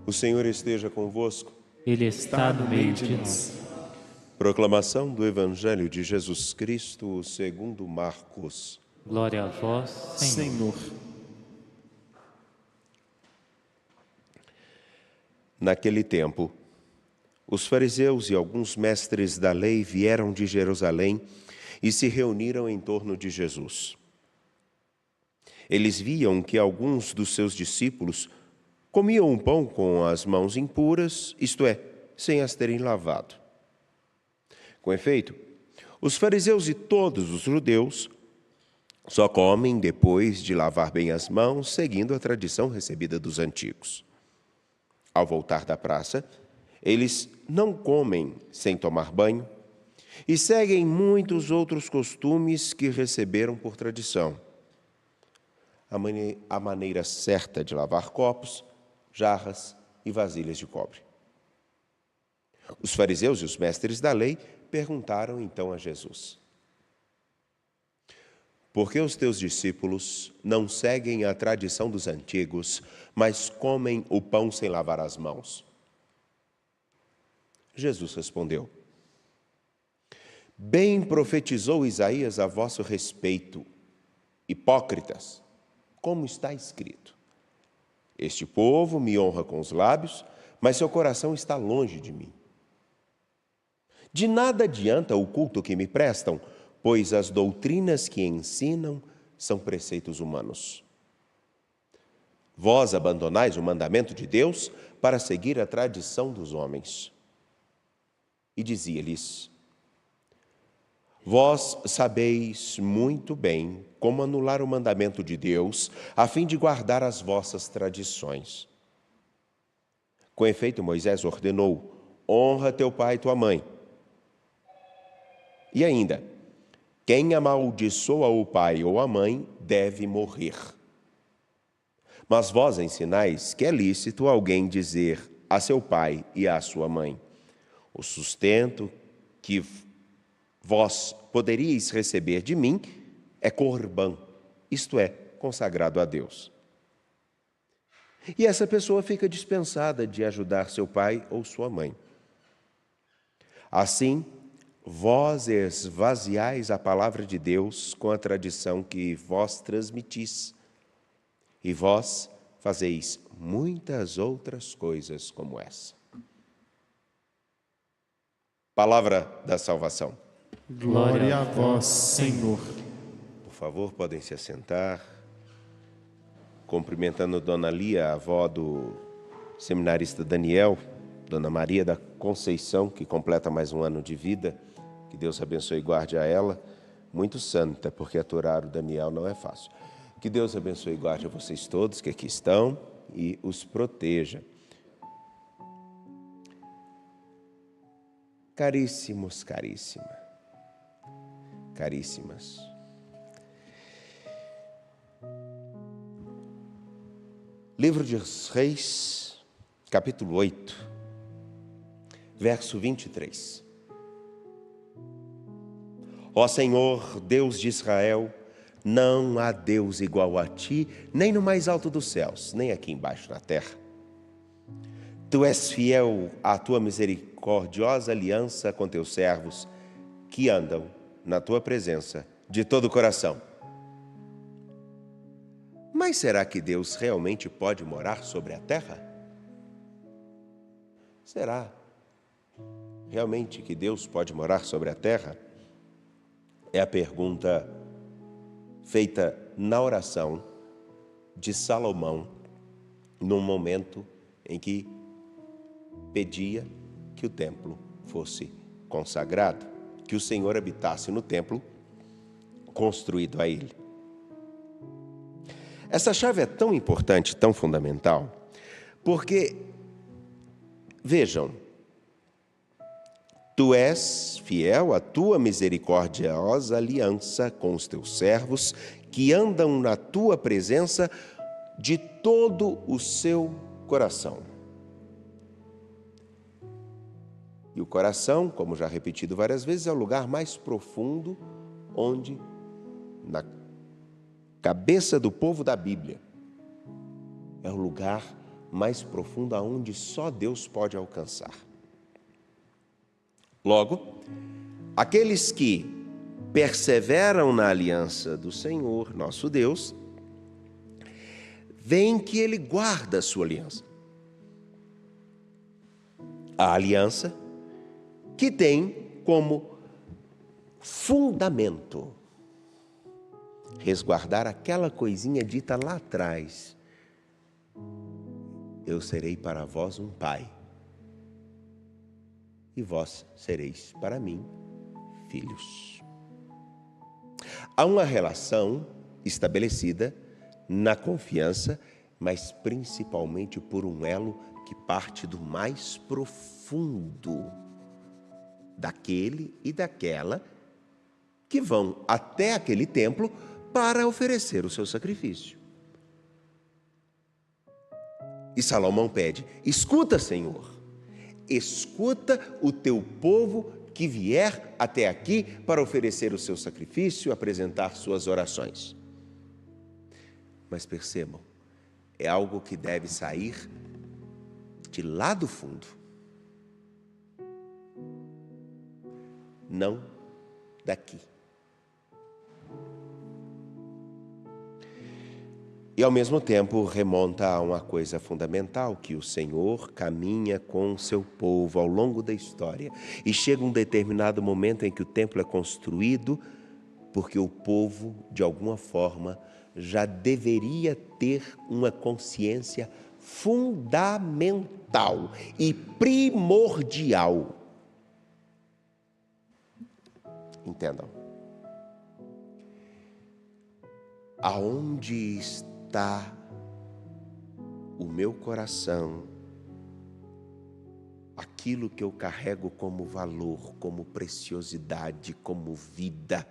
O Senhor esteja convosco. Ele está no meio de nós. Proclamação do Evangelho de Jesus Cristo segundo Marcos. Glória a vós, Senhor. Naquele tempo, os fariseus e alguns mestres da lei vieram de Jerusalém e se reuniram em torno de Jesus. Eles viam que alguns dos seus discípulos comiam o pão com as mãos impuras, isto é, sem as terem lavado. Com efeito, os fariseus e todos os judeus só comem depois de lavar bem as mãos, seguindo a tradição recebida dos antigos. Ao voltar da praça, eles não comem sem tomar banho e seguem muitos outros costumes que receberam por tradição. A maneira certa de lavar copos, jarras e vasilhas de cobre. Os fariseus e os mestres da lei perguntaram então a Jesus: por que os teus discípulos não seguem a tradição dos antigos, mas comem o pão sem lavar as mãos? Jesus respondeu: bem profetizou Isaías a vosso respeito, hipócritas, como está escrito: este povo me honra com os lábios, mas seu coração está longe de mim. De nada adianta o culto que me prestam, pois as doutrinas que ensinam são preceitos humanos. Vós abandonais o mandamento de Deus para seguir a tradição dos homens. E dizia-lhes: vós sabeis muito bem como anular o mandamento de Deus, a fim de guardar as vossas tradições. Com efeito, Moisés ordenou: honra teu pai e tua mãe. E ainda, quem amaldiçoa o pai ou a mãe deve morrer. Mas vós ensinais que é lícito alguém dizer a seu pai e à sua mãe: o sustento que vós poderíeis receber de mim é corbã, isto é, consagrado a Deus. E essa pessoa fica dispensada de ajudar seu pai ou sua mãe. Assim, vós esvaziais a palavra de Deus com a tradição que vós transmitis, e vós fazeis muitas outras coisas como essa. Palavra da salvação. Glória a vós, Senhor. Por favor, podem se assentar. Cumprimentando Dona Lia, a avó do seminarista Daniel, Dona Maria da Conceição, que completa mais um ano de vida. Que Deus abençoe e guarde a ela. Muito santa, porque aturar o Daniel não é fácil. Que Deus abençoe e guarde a vocês todos que aqui estão e os proteja. Caríssimos, caríssimas. Livro de Reis, capítulo 8, verso 23. Ó Senhor, Deus de Israel, não há Deus igual a ti, nem no mais alto dos céus, nem aqui embaixo na terra. Tu és fiel à tua misericordiosa aliança com teus servos, que andam na tua presença de todo o coração. Mas será que Deus realmente pode morar sobre a terra? Será realmente que Deus pode morar sobre a terra? É a pergunta feita na oração de Salomão, num momento em que pedia que o templo fosse consagrado, que o Senhor habitasse no templo construído a ele. Essa chave é tão importante, tão fundamental, porque, vejam, tu és fiel à tua misericordiosa aliança com os teus servos, que andam na tua presença de todo o seu coração. E o coração, como já repetido várias vezes, é o lugar mais profundo onde, na cabeça do povo da Bíblia, é o lugar mais profundo aonde só Deus pode alcançar. Logo, aqueles que perseveram na aliança do Senhor, nosso Deus, veem que Ele guarda a sua aliança. A aliança que tem como fundamento resguardar aquela coisinha dita lá atrás: eu serei para vós um pai, e vós sereis para mim filhos. Há uma relação estabelecida na confiança, mas principalmente por um elo que parte do mais profundo daquele e daquela que vão até aquele templo para oferecer o seu sacrifício. E Salomão pede: escuta, Senhor, escuta o teu povo que vier até aqui para oferecer o seu sacrifício, apresentar suas orações. Mas percebam, é algo que deve sair de lá do fundo, não daqui. E ao mesmo tempo remonta a uma coisa fundamental, que o Senhor caminha com o seu povo ao longo da história. E chega um determinado momento em que o templo é construído, porque o povo, de alguma forma, já deveria ter uma consciência fundamental e primordial. Entendam. Aonde está o meu coração, aquilo que eu carrego como valor, como preciosidade, como vida,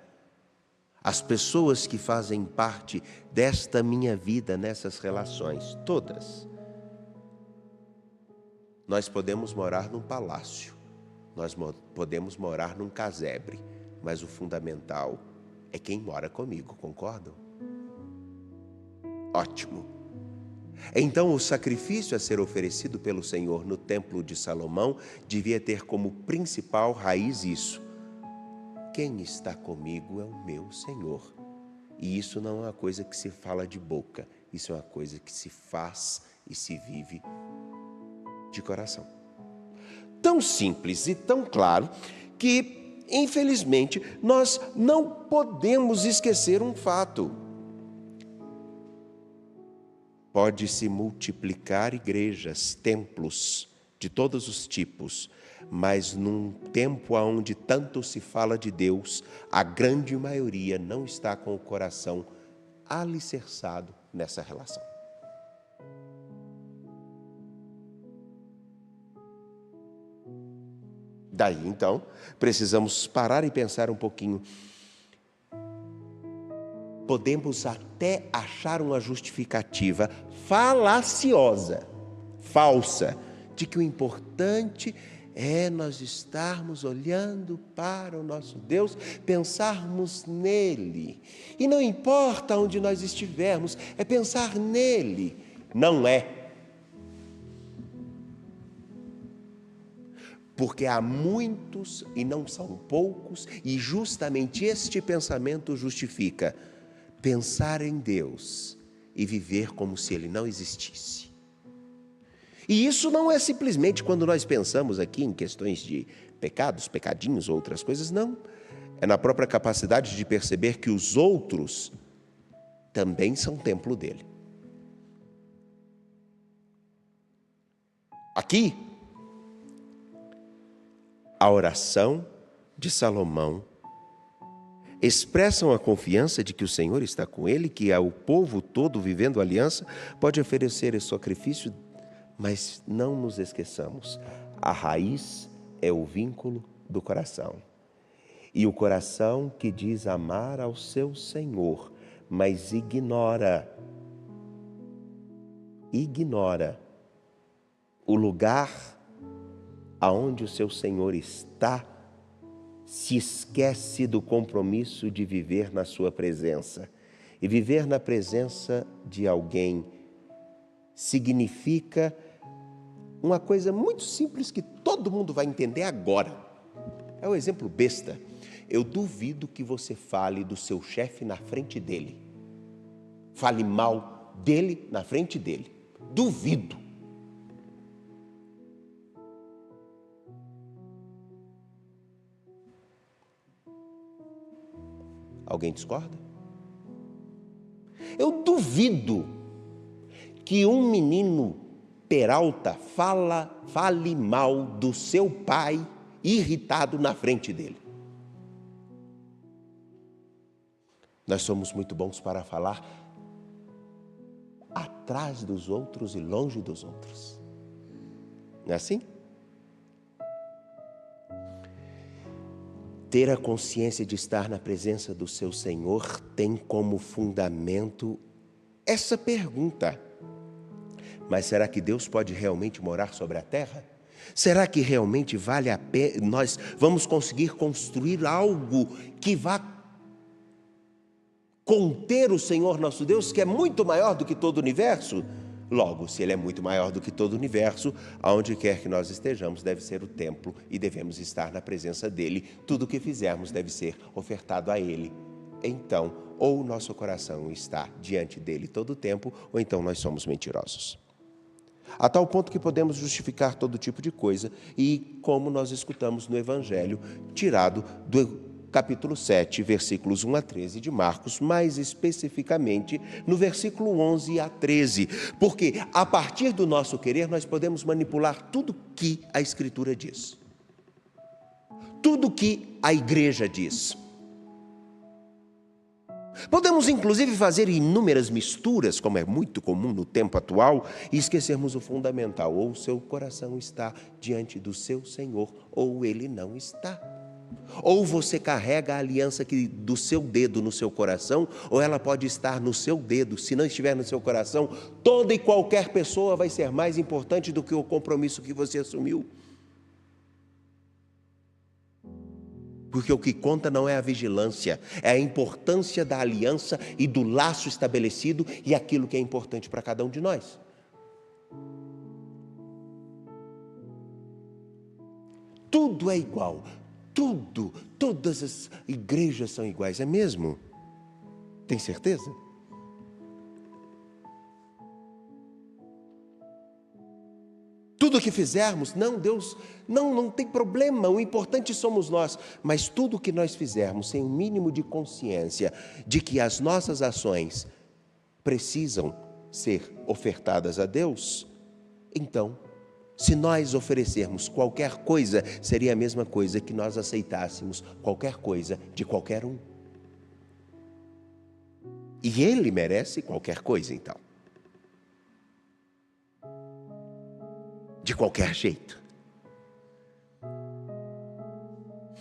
as pessoas que fazem parte desta minha vida nessas relações, todas. Nós podemos morar num palácio, nós podemos morar num casebre, mas o fundamental é quem mora comigo, concordam? Ótimo. Então, o sacrifício a ser oferecido pelo Senhor no templo de Salomão devia ter como principal raiz isso: quem está comigo é o meu Senhor. E isso não é uma coisa que se fala de boca, isso é uma coisa que se faz e se vive de coração. Tão simples e tão claro que, infelizmente, nós não podemos esquecer um fato. Pode-se multiplicar igrejas, templos de todos os tipos, mas num tempo onde tanto se fala de Deus, a grande maioria não está com o coração alicerçado nessa relação. Daí, então, precisamos parar e pensar um pouquinho. Podemos até achar uma justificativa falaciosa, falsa, de que o importante é nós estarmos olhando para o nosso Deus, pensarmos nele. E não importa onde nós estivermos, é pensar nele. Não é. Porque há muitos, e não são poucos, e justamente este pensamento justifica pensar em Deus e viver como se Ele não existisse. E isso não é simplesmente quando nós pensamos aqui em questões de pecados, pecadinhos ou outras coisas, não. É na própria capacidade de perceber que os outros também são templo dele. Aqui, a oração de Salomão expressam a confiança de que o Senhor está com ele, que o povo todo vivendo a aliança pode oferecer esse sacrifício, mas não nos esqueçamos, a raiz é o vínculo do coração. E o coração que diz amar ao seu Senhor, mas ignora o lugar aonde o seu Senhor está, se esquece do compromisso de viver na sua presença. E viver na presença de alguém significa uma coisa muito simples que todo mundo vai entender agora. É um exemplo besta. Eu duvido que você fale do seu chefe na frente dele. Fale mal dele na frente dele. Duvido. Alguém discorda? Eu duvido que um menino Peralta fale mal do seu pai irritado na frente dele. Nós somos muito bons para falar atrás dos outros e longe dos outros. Não é assim? Ter a consciência de estar na presença do seu Senhor tem como fundamento essa pergunta: mas será que Deus pode realmente morar sobre a terra? Será que realmente vale a pena? Nós vamos conseguir construir algo que vá conter o Senhor nosso Deus, que é muito maior do que todo o universo? Logo, se Ele é muito maior do que todo o universo, aonde quer que nós estejamos deve ser o templo e devemos estar na presença dEle. Tudo o que fizermos deve ser ofertado a Ele. Então, ou o nosso coração está diante dEle todo o tempo, ou então nós somos mentirosos. A tal ponto que podemos justificar todo tipo de coisa, e como nós escutamos no Evangelho, tirado do capítulo 7, versículos 1 a 13 de Marcos, mais especificamente no versículo 11 a 13, porque a partir do nosso querer nós podemos manipular tudo que a Escritura diz, tudo que a igreja diz. Podemos inclusive fazer inúmeras misturas, como é muito comum no tempo atual, e esquecermos o fundamental: ou o seu coração está diante do seu Senhor, ou ele não está. Ou você carrega a aliança do seu dedo no seu coração, ou ela pode estar no seu dedo. Se não estiver no seu coração, toda e qualquer pessoa vai ser mais importante do que o compromisso que você assumiu. Porque o que conta não é a vigilância, é a importância da aliança e do laço estabelecido e aquilo que é importante para cada um de nós. Tudo é igual, todas as igrejas são iguais, é mesmo? Tem certeza? Tudo que fizermos, não, Deus, não tem problema, o importante somos nós. Mas tudo que nós fizermos sem um mínimo de consciência de que as nossas ações precisam ser ofertadas a Deus, então, se nós oferecermos qualquer coisa, seria a mesma coisa que nós aceitássemos qualquer coisa de qualquer um. E Ele merece qualquer coisa, então. De qualquer jeito.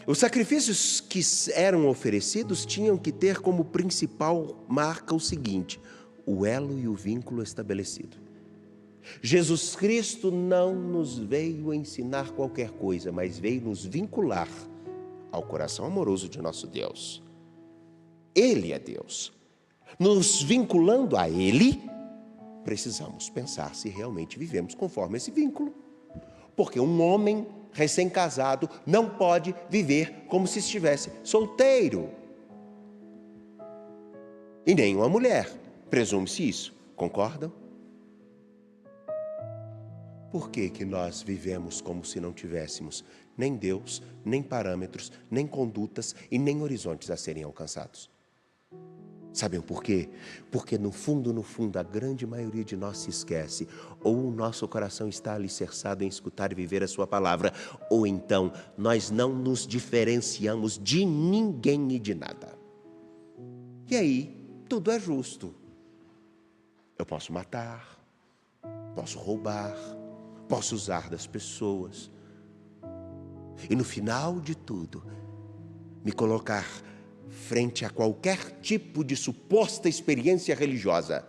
Os sacrifícios que eram oferecidos tinham que ter como principal marca o seguinte: o elo e o vínculo estabelecido. Jesus Cristo não nos veio ensinar qualquer coisa, mas veio nos vincular ao coração amoroso de nosso Deus. Ele é Deus. Nos vinculando a Ele, precisamos pensar se realmente vivemos conforme esse vínculo. Porque um homem recém-casado não pode viver como se estivesse solteiro. E nem uma mulher, presume-se isso. Concordam? Por que nós vivemos como se não tivéssemos nem Deus, nem parâmetros, nem condutas e nem horizontes a serem alcançados? Sabem por quê? Porque no fundo, a grande maioria de nós se esquece. Ou o nosso coração está alicerçado em escutar e viver a sua palavra, ou então nós não nos diferenciamos de ninguém e de nada. E aí, tudo é justo. Eu posso matar, posso roubar, posso usar das pessoas. E no final de tudo, me colocar frente a qualquer tipo de suposta experiência religiosa.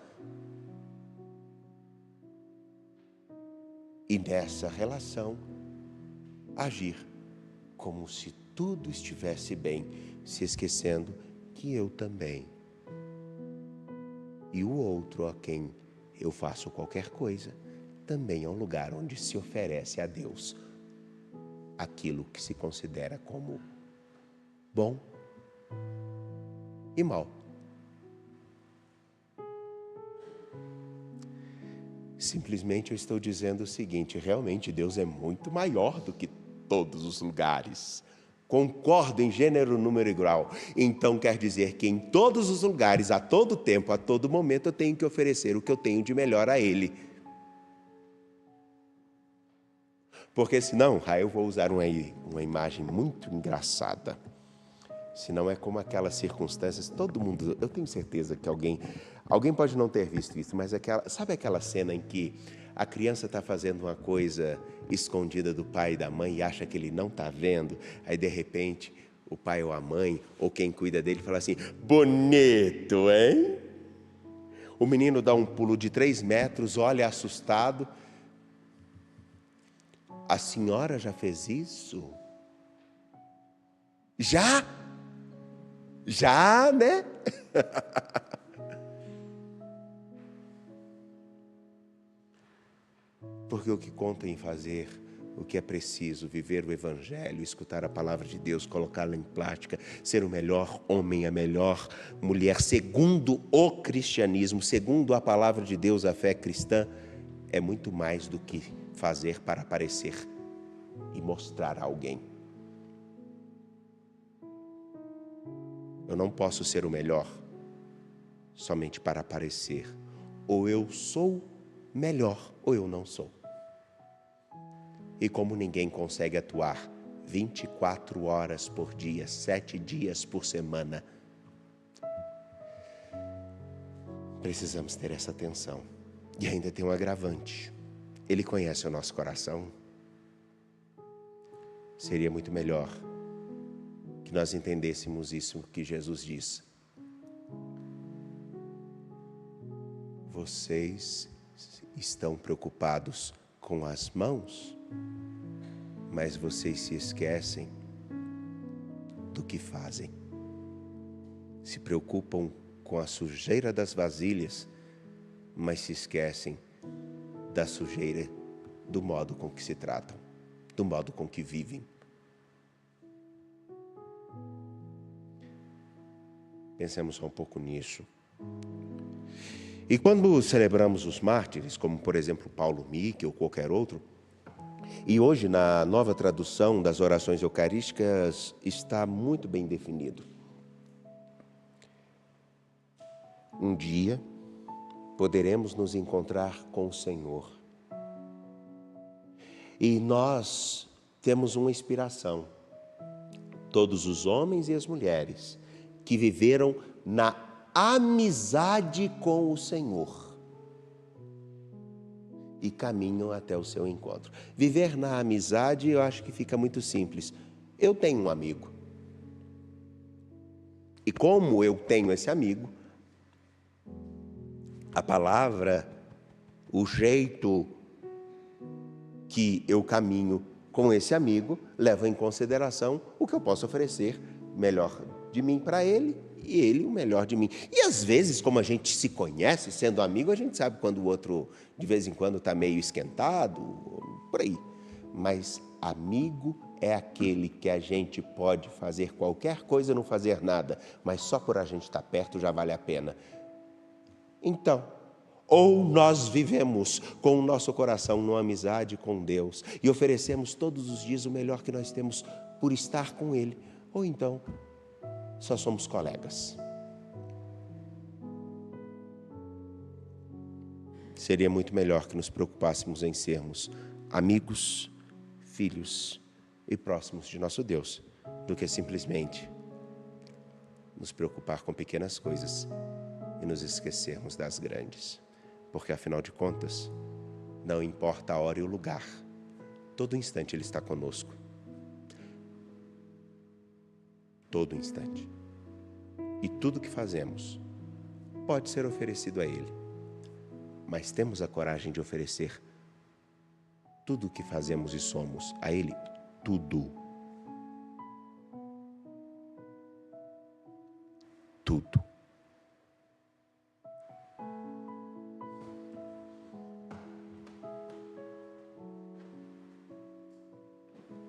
E nessa relação, agir como se tudo estivesse bem, se esquecendo que eu também. E o outro a quem eu faço qualquer coisa, também é um lugar onde se oferece a Deus aquilo que se considera como bom e mal. Simplesmente eu estou dizendo o seguinte: realmente Deus é muito maior do que todos os lugares. Concordo em gênero, número e grau. Então quer dizer que em todos os lugares, a todo tempo, a todo momento, eu tenho que oferecer o que eu tenho de melhor a Ele. Porque senão, eu vou usar uma imagem muito engraçada. Senão é como aquelas circunstâncias, todo mundo, eu tenho certeza que alguém pode não ter visto isso, mas sabe aquela cena em que a criança está fazendo uma coisa escondida do pai e da mãe e acha que ele não está vendo, aí de repente o pai ou a mãe, ou quem cuida dele, fala assim: bonito, hein? O menino dá um pulo de 3 metros, olha assustado. A senhora já fez isso? Já, né? Porque o que conta em fazer o que é preciso, viver o Evangelho, escutar a palavra de Deus, colocá-la em prática, ser o melhor homem, a melhor mulher, segundo o cristianismo, segundo a palavra de Deus, a fé cristã, é muito mais do que fazer para aparecer e mostrar a alguém. Eu não posso ser o melhor somente para aparecer. Ou eu sou melhor, ou eu não sou. E como ninguém consegue atuar 24 horas por dia, 7 dias por semana, precisamos ter essa atenção. E ainda tem um agravante. Ele conhece o nosso coração. Seria muito melhor que nós entendêssemos isso que Jesus diz. Vocês estão preocupados com as mãos, mas vocês se esquecem do que fazem. Se preocupam com a sujeira das vasilhas, mas se esquecem da sujeira do modo com que se tratam, do modo com que vivem. Pensemos só um pouco nisso. E quando celebramos os mártires, como por exemplo Paulo Micke ou qualquer outro, e hoje na nova tradução das orações eucarísticas está muito bem definido. Um dia poderemos nos encontrar com o Senhor. E nós temos uma inspiração. Todos os homens e as mulheres que viveram na amizade com o Senhor e caminham até o seu encontro. Viver na amizade, eu acho que fica muito simples. Eu tenho um amigo. E como eu tenho esse amigo, a palavra, o jeito que eu caminho com esse amigo, leva em consideração o que eu posso oferecer melhor de mim para ele e ele o melhor de mim. E às vezes, como a gente se conhece, sendo amigo, a gente sabe quando o outro, de vez em quando, está meio esquentado, por aí. Mas amigo é aquele que a gente pode fazer qualquer coisa, não fazer nada, mas só por a gente estar perto já vale a pena. Então, ou nós vivemos com o nosso coração numa amizade com Deus e oferecemos todos os dias o melhor que nós temos por estar com Ele, ou então só somos colegas. Seria muito melhor que nos preocupássemos em sermos amigos, filhos e próximos de nosso Deus, do que simplesmente nos preocupar com pequenas coisas e nos esquecermos das grandes. Porque, afinal de contas, não importa a hora e o lugar, todo instante Ele está conosco. Todo instante. E tudo que fazemos pode ser oferecido a Ele. Mas temos a coragem de oferecer tudo o que fazemos e somos a Ele? Tudo. Tudo.